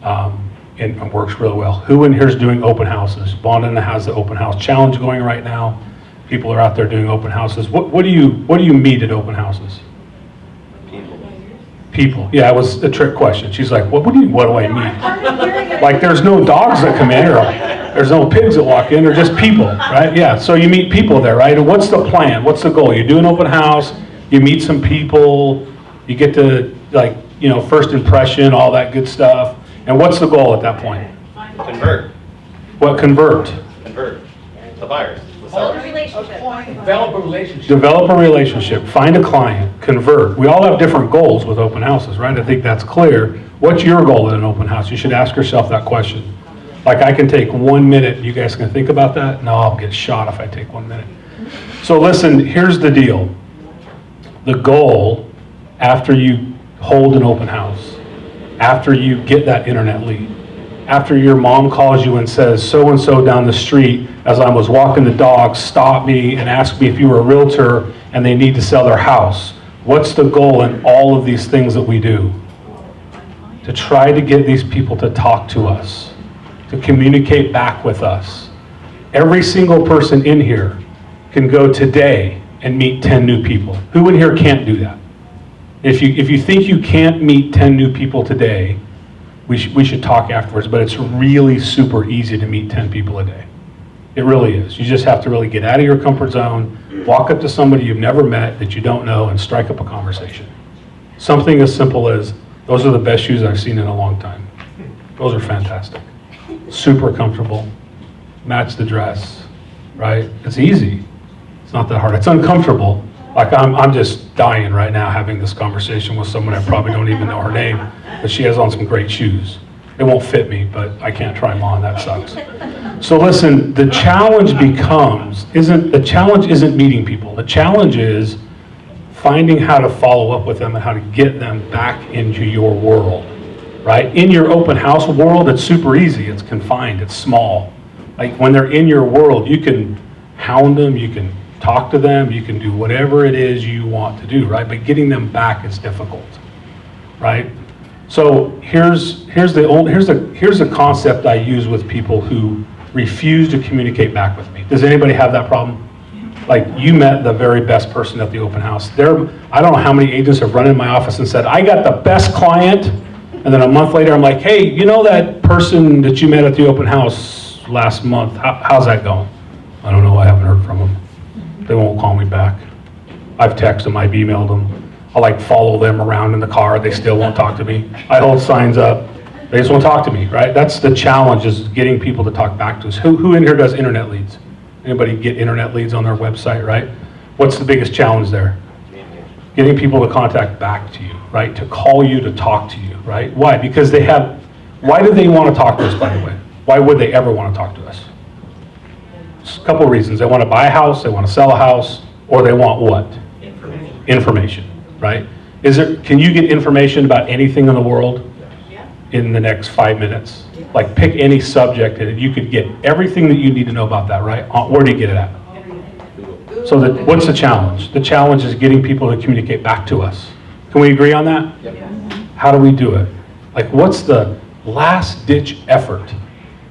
and works really well. Who in here is doing open houses? Bondana has the open house challenge going right now. People are out there doing open houses. What do you meet at open houses? People. Yeah, it was a trick question. She's like, what do I meet? Like, there's no dogs that come in, or there's no pigs that walk in, they're just people, right? Yeah, so you meet people there, right? And what's the plan? What's the goal? You do an open house, you meet some people, you get to, like, first impression, all that good stuff. And what's the goal at that point? Convert. What convert? Convert. The buyers, the sellers. Develop a relationship. Develop a relationship, find a client, convert. We all have different goals with open houses, right? I think that's clear. What's your goal at an open house? You should ask yourself that question. Like, I can take 1 minute, you guys can think about that? No, I'll get shot if I take 1 minute. So listen, here's the deal. The goal, after you hold an open house, after you get that internet lead, after your mom calls you and says, so-and-so down the street, as I was walking the dog, stopped me and asked me if you were a realtor and they need to sell their house. What's the goal in all of these things that we do? To try to get these people to talk to us, to communicate back with us. Every single person in here can go today and meet 10 new people. Who in here can't do that? If you think you can't meet 10 new people today, we should talk afterwards, but it's really super easy to meet 10 people a day. It really is. You just have to really get out of your comfort zone, walk up to somebody you've never met that you don't know, and strike up a conversation. Something as simple as, Those are the best shoes I've seen in a long time. Those are fantastic. Super comfortable, match the dress, right? It's easy. It's not that hard. It's uncomfortable. Like I'm just dying right now having this conversation with someone I probably don't even know her name, but she has on some great shoes. They won't fit me, but I can't try them on. That sucks. So listen, the challenge isn't meeting people. The challenge is finding how to follow up with them and how to get them back into your world, right? In your open house world, it's super easy. It's confined. It's small. Like when they're in your world, you can hound them, you can talk to them, you can do whatever it is you want to do, right? But getting them back is difficult, right? So here's the concept I use with people who refuse to communicate back with me. Does anybody have that problem? Like you met the very best person at the open house. I don't know how many agents have run in my office and said, I got the best client. And then a month later, I'm like, hey, you know that person that you met at the open house last month? How's that going? I don't know. I haven't heard from them. They won't call me back. I've texted them. I've emailed them. I follow them around in the car. They still won't talk to me. I hold signs up. They just won't talk to me, right? That's the challenge, is getting people to talk back to us. Who in here does internet leads? Anybody get internet leads on their website, right? What's the biggest challenge there? Getting people to contact back to you, right? To call you, to talk to you, right? Why? Because why do they want to talk to us, by the way? Why would they ever want to talk to us? Just a couple of reasons. They want to buy a house, they want to sell a house, or they want what? Information, right? Can you get information about anything in the world in the next 5 minutes? Like pick any subject and you could get everything that you need to know about that, right? Where do you get it at? So what's the challenge? The challenge is getting people to communicate back to us. Can we agree on that? Yep. How do we do it? Like what's the last ditch effort?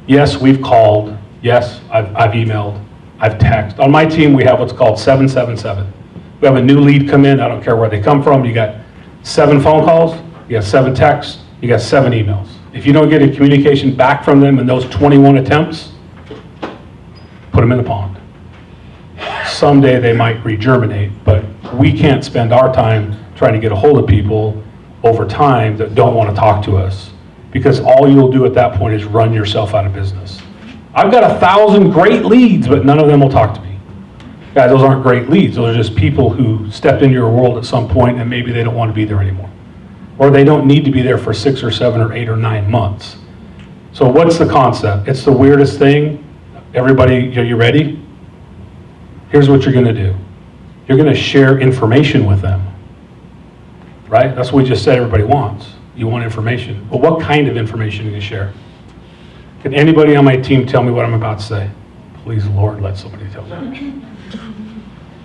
Yes, we've called. Yes, I've emailed. I've texted. On my team, we have what's called 777. We have a new lead come in. I don't care where they come from. You got 7 phone calls. You got 7 texts. You got 7 emails. If you don't get a communication back from them in those 21 attempts, put them in the pond. Someday they might regerminate, but we can't spend our time trying to get a hold of people over time that don't want to talk to us, because all you'll do at that point is run yourself out of business. I've got 1,000 great leads, but none of them will talk to me. Guys, those aren't great leads. Those are just people who stepped into your world at some point and maybe they don't want to be there anymore. Or they don't need to be there for 6 or 7 or 8 or 9 months. So what's the concept? It's the weirdest thing. Everybody, are you ready? Here's what you're going to do. You're going to share information with them. Right? That's what we just said everybody wants. You want information. But what kind of information are you going to share? Can anybody on my team tell me what I'm about to say? Please, Lord, let somebody tell me.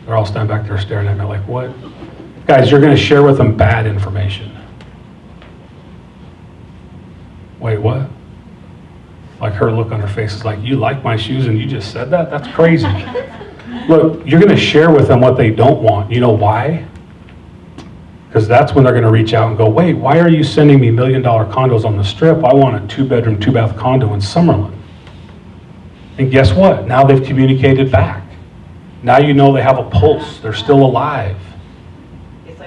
They're all standing back there staring at me like, what? Guys, you're going to share with them bad information. Wait, what? Like her look on her face is like, you like my shoes and you just said that? That's crazy. Look, you're going to share with them what they don't want. You know why? Because that's when they're going to reach out and go, wait, why are you sending me $1 million condos on the Strip? I want a 2-bedroom, 2-bath condo in Summerlin. And guess what? Now they've communicated back. Now you know they have a pulse. They're still alive.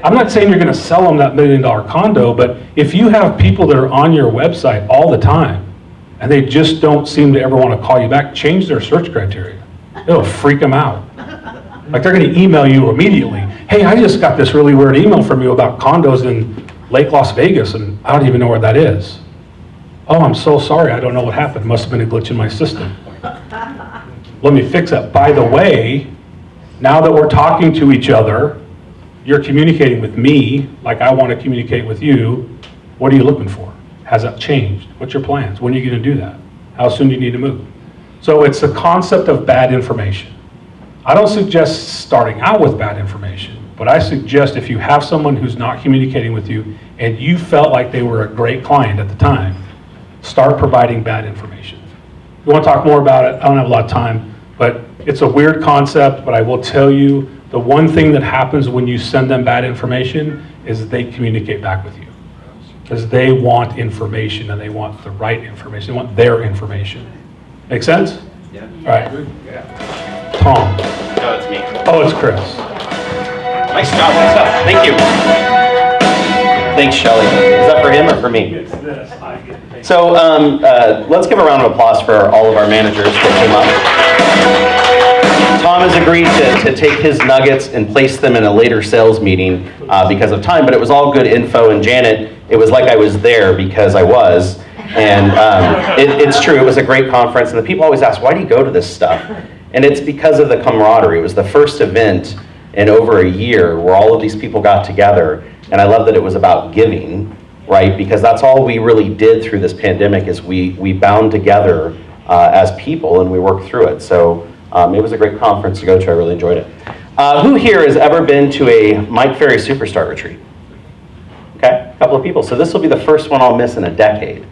I'm not saying you're going to sell them that $1 million condo, but if you have people that are on your website all the time and they just don't seem to ever want to call you back, change their search criteria. It'll freak them out. Like they're going to email you immediately. Hey, I just got this really weird email from you about condos in Lake Las Vegas and I don't even know where that is. Oh, I'm so sorry. I don't know what happened. Must have been a glitch in my system. Let me fix that. By the way, now that we're talking to each other, you're communicating with me like I want to communicate with you. What are you looking for? Has that changed? What's your plans? When are you going to do that? How soon do you need to move? So it's the concept of bad information. I don't suggest starting out with bad information, but I suggest if you have someone who's not communicating with you and you felt like they were a great client at the time, start providing bad information. If you want to talk more about it, I don't have a lot of time, but it's a weird concept, but I will tell you the one thing that happens when you send them bad information is they communicate back with you. Because they want information and they want the right information. They want their information. Make sense? Yeah. All right. Tom. No, it's me. Oh, it's Chris. Nice job. Thank you. Thanks, Shelley. Is that for him or for me? So let's give a round of applause for all of our managers that came up. Tom has agreed to take his nuggets and place them in a later sales meeting because of time, but it was all good info. And Janet, it was like I was there because I was. And it's true, it was a great conference. And the people always ask, why do you go to this stuff? And it's because of the camaraderie. It was the first event in over a year where all of these people got together. And I love that it was about giving, right? Because that's all we really did through this pandemic is we bound together as people and we worked through it. So it was a great conference to go to. I really enjoyed it. Who here has ever been to a Mike Ferry Superstar Retreat? Okay, a couple of people. So this will be the first one I'll miss in a decade.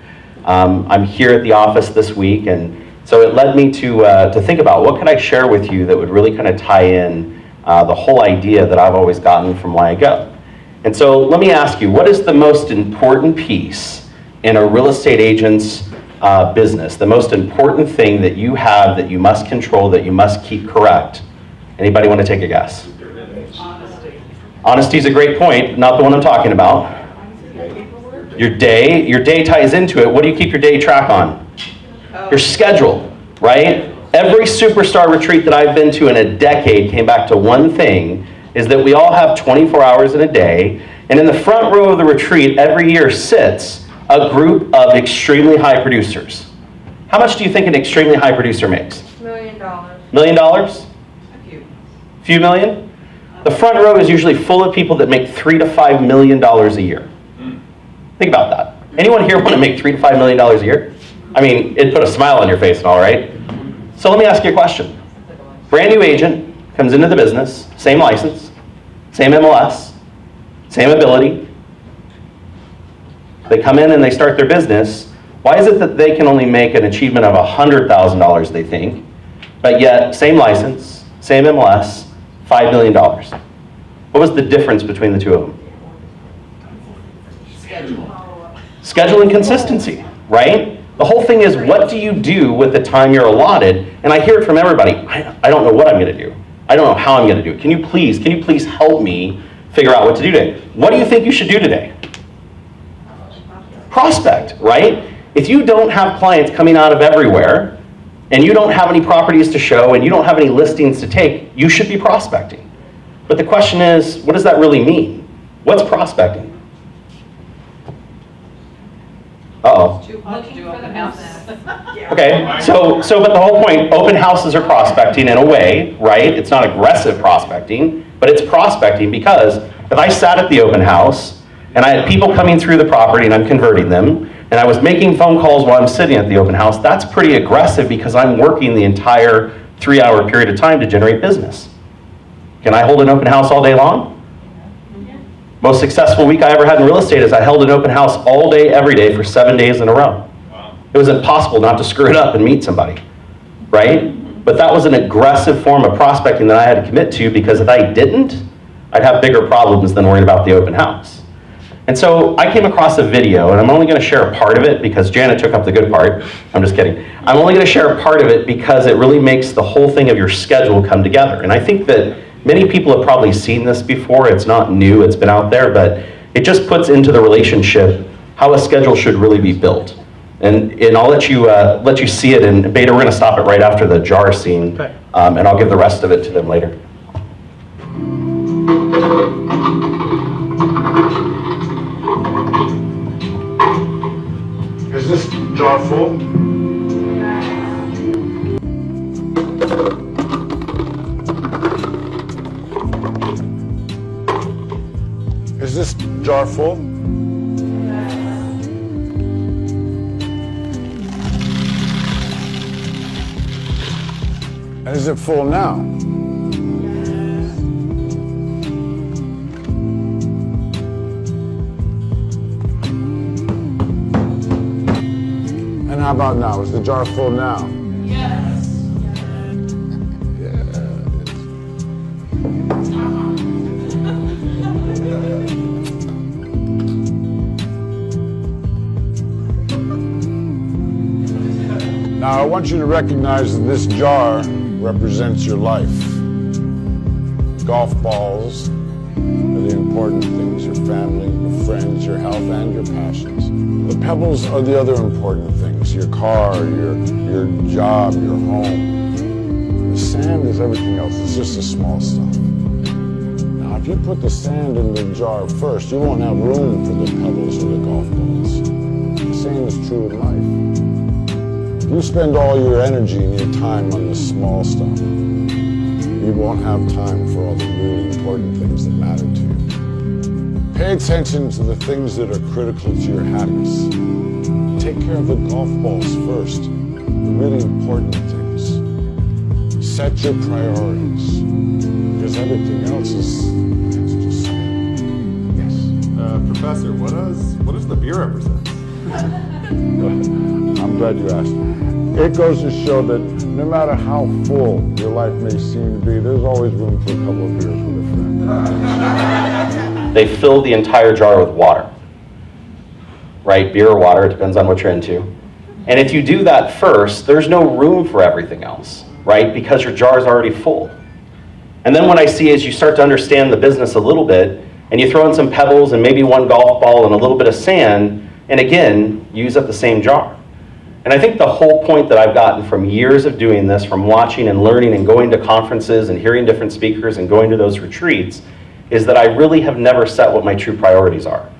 I'm here at the office this week, and so it led me to think about what could I share with you that would really kind of tie in the whole idea that I've always gotten from why I go. And so let me ask you, what is the most important piece in a real estate agent's business? The most important thing that you have that you must control, that you must keep correct? Anybody want to take a guess? Honesty is a great point, not the one I'm talking about. Your day ties into it. What do you keep your day track on? Your schedule, right? Every superstar retreat that I've been to in a decade came back to one thing, is that we all have 24 hours in a day, and in the front row of the retreat every year sits a group of extremely high producers. How much do you think an extremely high producer makes? $1 million. $1 million? A few million? The front row is usually full of people that make $3 to $5 million a year. Think about that. Anyone here want to make $3 to $5 million a year? I mean, it'd put a smile on your face and all, right? So let me ask you a question. Brand new agent comes into the business, same license, same MLS, same ability. They come in and they start their business. Why is it that they can only make an achievement of $100,000, they think, but yet same license, same MLS, $5 million? What was the difference between the two of them? Schedule and consistency, right? The whole thing is, what do you do with the time you're allotted? And I hear it from everybody. I don't know what I'm going to do. I don't know how I'm going to do it. Can you please help me figure out what to do today? What do you think you should do today? Prospect, right? If you don't have clients coming out of everywhere, and you don't have any properties to show, and you don't have any listings to take, you should be prospecting. But the question is, what does that really mean? What's prospecting? Uh-oh. Do open house. Okay, but the whole point, open houses are prospecting in a way, right? It's not aggressive prospecting, but it's prospecting because if I sat at the open house and I had people coming through the property and I'm converting them, and I was making phone calls while I'm sitting at the open house, that's pretty aggressive because I'm working the entire 3-hour period of time to generate business. Can I hold an open house all day long? Most successful week I ever had in real estate is I held an open house all day, every day for 7 days in a row. Wow. It was impossible not to screw it up and meet somebody, right? But that was an aggressive form of prospecting that I had to commit to because if I didn't, I'd have bigger problems than worrying about the open house. And so I came across a video, and I'm only going to share a part of it because Janet took up the good part. I'm just kidding. I'm only going to share a part of it because it really makes the whole thing of your schedule come together. And I think that many people have probably seen this before. It's not new, it's been out there, but it just puts into the relationship how a schedule should really be built. And I'll let you see it, and Beta, we're gonna stop it right after the jar scene, and I'll give the rest of it to them later. Is this jar full? Is this jar full? And is it full now? And how about now? Is the jar full now? Yes. Now I want you to recognize that this jar represents your life. Golf balls, are the important things, your family, your friends, your health, and your passions. The pebbles are the other important things, your car, your job, your home. The sand is everything else, it's just the small stuff. Now, if you put the sand in the jar first, you won't have room for the pebbles or the golf balls. The same is true in life. If you spend all your energy and your time on the small stuff, you won't have time for all the really important things that matter to you. Pay attention to the things that are critical to your happiness. Take care of the golf balls first, the really important things. Set your priorities, because everything else is just yes. Professor, what does the beer represent? I'm glad you asked. It goes to show that no matter how full your life may seem to be, there's always room for a couple of beers with a friend. They fill the entire jar with water, right? Beer or water, it depends on what you're into. And if you do that first, there's no room for everything else, right? Because your jar is already full. And then what I see is you start to understand the business a little bit, and you throw in some pebbles and maybe one golf ball and a little bit of sand, and again, use up the same jar. And I think the whole point that I've gotten from years of doing this, from watching and learning and going to conferences and hearing different speakers and going to those retreats, is that I really have never set what my true priorities are.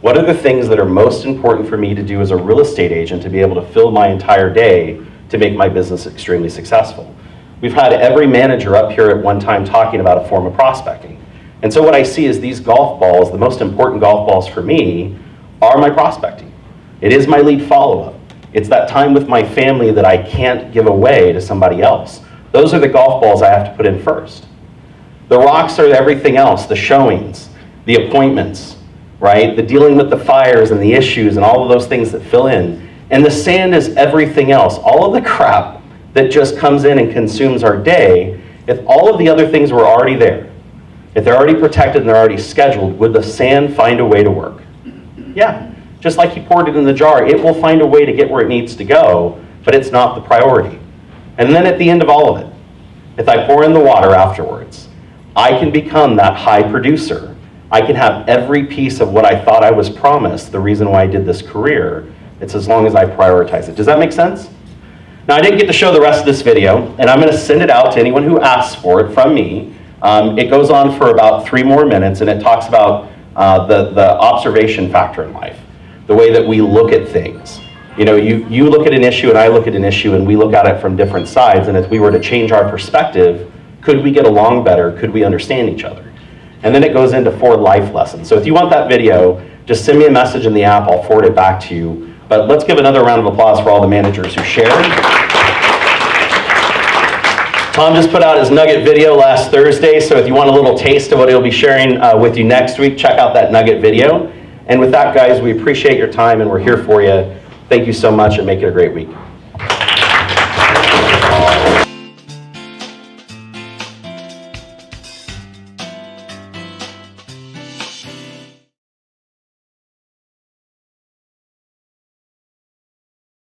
What are the things that are most important for me to do as a real estate agent to be able to fill my entire day to make my business extremely successful? We've had every manager up here at one time talking about a form of prospecting. And so what I see is these golf balls, the most important golf balls for me, are my prospecting. It is my lead follow-up. It's that time with my family that I can't give away to somebody else. Those are the golf balls I have to put in first. The rocks are everything else, the showings, the appointments, right? The dealing with the fires and the issues and all of those things that fill in. And the sand is everything else. All of the crap that just comes in and consumes our day, if all of the other things were already there, if they're already protected and they're already scheduled, would the sand find a way to work? Yeah. Just like you poured it in the jar, it will find a way to get where it needs to go, but it's not the priority. And then at the end of all of it, if I pour in the water afterwards, I can become that high producer. I can have every piece of what I thought I was promised, the reason why I did this career. It's as long as I prioritize it. Does that make sense? Now, I didn't get to show the rest of this video, and I'm going to send it out to anyone who asks for it from me. It goes on for about 3 more minutes, and it talks about the observation factor in life. The way that we look at things. You know, you look at an issue and I look at an issue and we look at it from different sides, and if we were to change our perspective, could we get along better? Could we understand each other? And then it goes into 4 life lessons. So if you want that video, just send me a message in the app, I'll forward it back to you. But let's give another round of applause for all the managers who shared. Tom just put out his nugget video last Thursday, so if you want a little taste of what he'll be sharing with you next week, check out that nugget video. And with that, guys, we appreciate your time and we're here for you. Thank you so much and make it a great week.